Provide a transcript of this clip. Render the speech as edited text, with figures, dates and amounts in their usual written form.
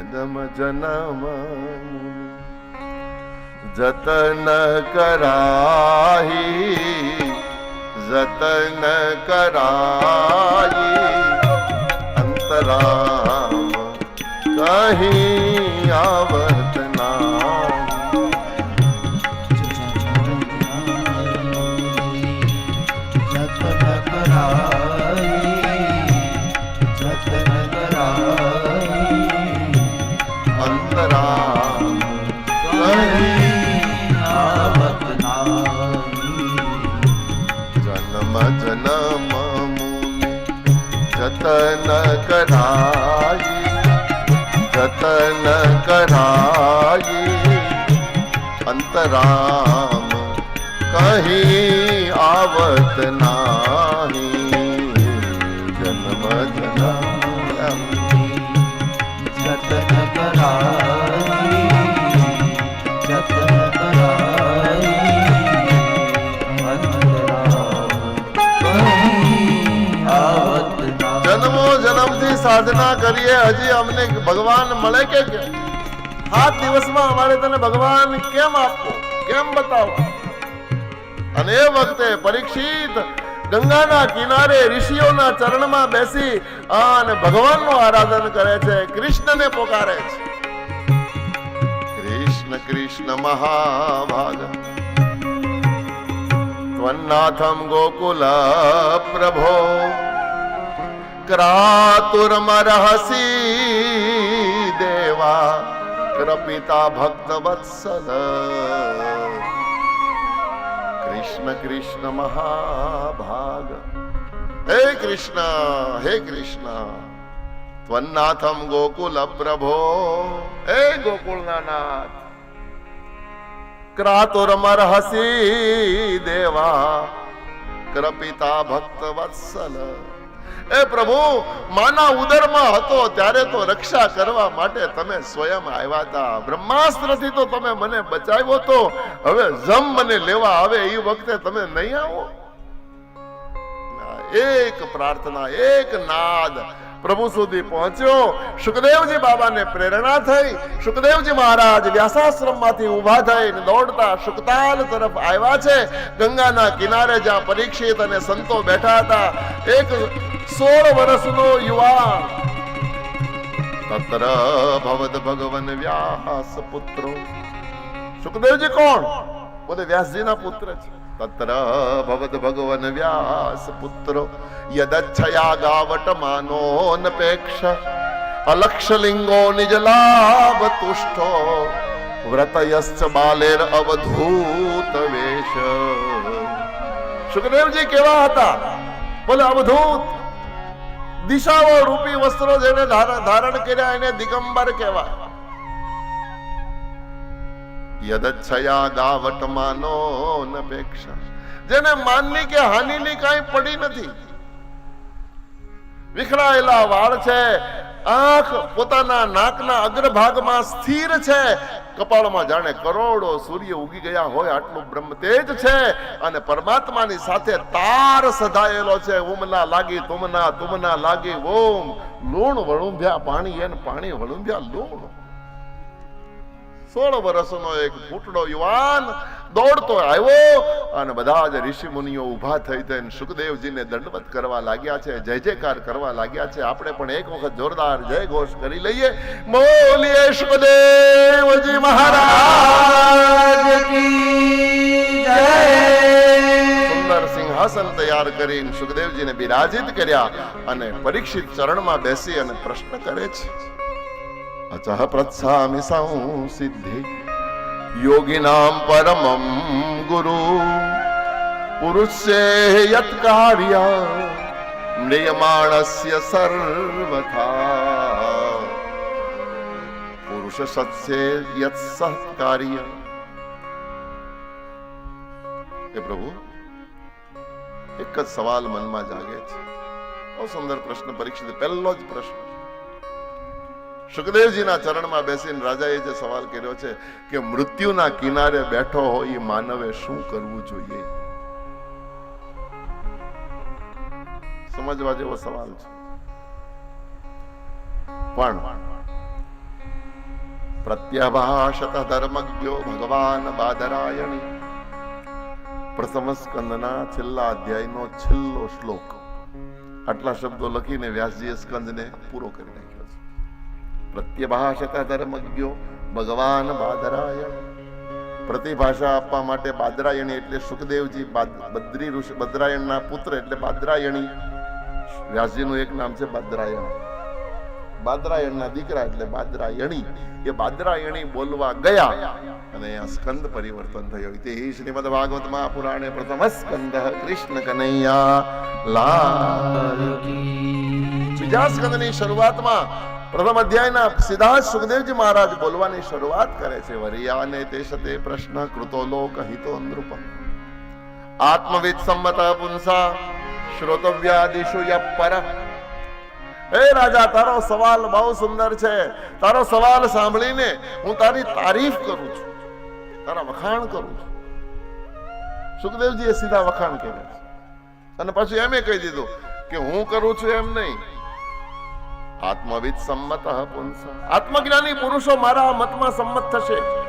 જન્મ જન્મ જતન કરાહી, જતન કરાહી અંતરામ કહી આવત જતન કરાઈ, જતન કરાઈ અંતરામ કહી આવત નાહી. જન્મ જન્મ જતન કરાઈ, જતન કરાઈ જન્મો જન્મથી સાધના કરીએ, હજી અમને ભગવાન મળે કે 7 દિવસમાં અમારે તને ભગવાન કેમ આપવો, કેમ બતાવો? અને એ વખતે પરીક્ષિત ગંગાના કિનારે ઋષિઓના ચરણમાં બેસી અને ભગવાનનું આરાધન કરે છે, કૃષ્ણને પોકારે છે. કૃષ્ણ કૃષ્ણ મહાભાગ ત્વન્નાથમ ગોકુલ પ્રભો ક્રાતુરમરહસી દેવા કૃપિતા ભક્ત વત્સલ. કૃષ્ણ કૃષ્ણ મહાભાગ, હે કૃષ્ણ, હે કૃષ્ણ, ત્વન્નાથમ ગોકુલ પ્રભો, હે ગોકુળના નાથ, ક્રાતુરમરહસી દેવા કૃપિતા ભક્ત વત્સલ. એ પ્રભુ, માના ઉદરમાં હતો ત્યારે તો રક્ષા કરવા માટે તમે સ્વયં આવ્યા હતા. બ્રહ્માસ્ત્રથી તો તમે મને બચાવ્યો તો, હવે જમ મને લેવા આવે એ વખતે તમે નહીં આવો? એક પ્રાર્થના, એક નાદ પ્રભુ સુધી પહોંચ્યો. સુખદેવજી બાબાને પ્રેરણા થઈ. સુખદેવજી મહારાજ વ્યાસાશ્રમમાંથી ઊભા થઈને દોડતા સુખતાલ તરફ આવ્યા છે. ગંગાના કિનારે જ્યાં પરીક્ષિત અને સંતો બેઠા હતા, એક 16 વર્ષનો યુવાન, તત્ર ભવદ ભગવન વ્યાસ પુત્રો. સુખદેવજી કોણ? બોલે વ્યાસજીના પુત્ર છે. તત્ર ભવદ ભગવન વ્યાસ પુત્રો યદચ્છયા ગાવટ માનોનપેક્ષ અલક્ષલિંગો નિજ લાભ તુષ્ટો વ્રતયશ્ચ બાલેર અવધૂત વેશ. સુખદેવજી કેવા હતા? બોલે અવધૂત, દિશાઓ રૂપી વસ્ત્રો જેને ધારણ કર્યા એને દિગંબર કહેવાય. યદચ્છયા ગાવટ માનોનપેક્ષ, જેને માનની કે હાનિની કાંઈ પડી નથી. વિખરાયેલા વાળ છે, આંખ પોતાના નાકના અગ્રભાગમાં સ્થિર છે, કપાળમાં જાણે કરોડો સૂર્ય ઉગી ગયા હોય આટલું બ્રહ્મ તેજ છે, અને પરમાત્માની સાથે તાર સધાયેલો છે. ઉમના લાગી તુમના, તુમના લાગી ઓમ. લૂણ વળુંભ્યા પાણી, એને પાણી વળુંભ્યા લૂણ. 16 વર્ષનો એક ફૂટડો યુવાન દોડતો આવ્યો અને બધા જ ઋષિ મુનિઓ ઉભા થઈ થઈને સુખદેવજીને દંડવત કરવા લાગ્યા છે, જય જયકાર કરવા લાગ્યા છે. આપણે પણ એક વખત જોરદાર જય ઘોષ કરી લઈએ. બોલીએ સુખદેવજી મહારાજ કી જય. સુંદર સિંહાસન તૈયાર કરીને સુખદેવજીને બિરાજિત કર્યા અને પરીક્ષિત ચરણમાં બેસી અને પ્રશ્ન કરે છે. અચહ પ્રત્સામિ સંસિદ્ધિ યોગિનામ પરમં ગુરુ પુરુષે યત કાર્ય મ્રિયમાણસ્ય સર્વથા પુરુષ સત્સે યત સત્કાર્ય. એ પ્રભુ, એક જ સવાલ મનમાં જાગે છે. બહુ સુંદર પ્રશ્ન પરીક્ષિત, પહેલો જ પ્રશ્ન. સુખદેવજીના ચરણમાં બેસીને રાજાએ જે સવાલ કર્યો છે કે મૃત્યુના કિનારે બેઠો હોય એ માનવે શું કરવું જોઈએ? સમજવા જેવો સવાલ છે. પણ પ્રત્યભાષત ધર્મજ્ઞો ભગવાન બાદરાયણી. પ્રથમ સ્કંદના છેલ્લા અધ્યાયનો છેલ્લો શ્લોક. આટલા શબ્દો લખીને વ્યાસજીએ સ્કંદને પૂરો કરી નાખ્યો છે. પ્રત્યભાષત ધર્મજ્ઞો ભગવાન બાદરાયણી. પ્રતિભાષા આપવા માટે બાદરાયણી એટલે સુખદેવજી, બદ્રી ઋષિ બદ્રાયણના પુત્ર એટલે બાદરાયણી. વ્યાસજીનું એક નામ છે બાદરાયણ. બાદરાયણના દીકરા એટલે બાદરાયણી. એ બાદરાયણી બોલવા ગયા અને આ સ્કંદ પરિવર્તન થયો. તે શ્રીમદ ભાગવત મહાપુરાણે પ્રથમ સ્કંદ કૃષ્ણ કનૈયા લાલ કી. બીજા સ્કંદની શરૂઆતમાં પ્રથમ અધ્યાયના સીધા જ સુખદેવજી મહારાજ બોલવાની શરૂઆત કરે છે. વરિયાને તે સતે પ્રશ્ન કૃતો લોક હિતો નૃપ આત્મવિદ સંમત પુંસા શ્રોતવ્યાદિષુ ય પર. હે રાજા, તારો સવાલ બહુ સુંદર છે. તારો સવાલ સાંભળીને હું તારી તારીફ કરું છું, તારા વખાણ કરું છું. સુખદેવજીએ સીધા વખાણ કર્યા છે અને પછી એમ કહી દીધું કે હું કરું છું એમ નહીં. આત્મવિદ સંમત પુંસા, આત્મજ્ઞાની પુરુષો મારા મતમાં સંમત થશે.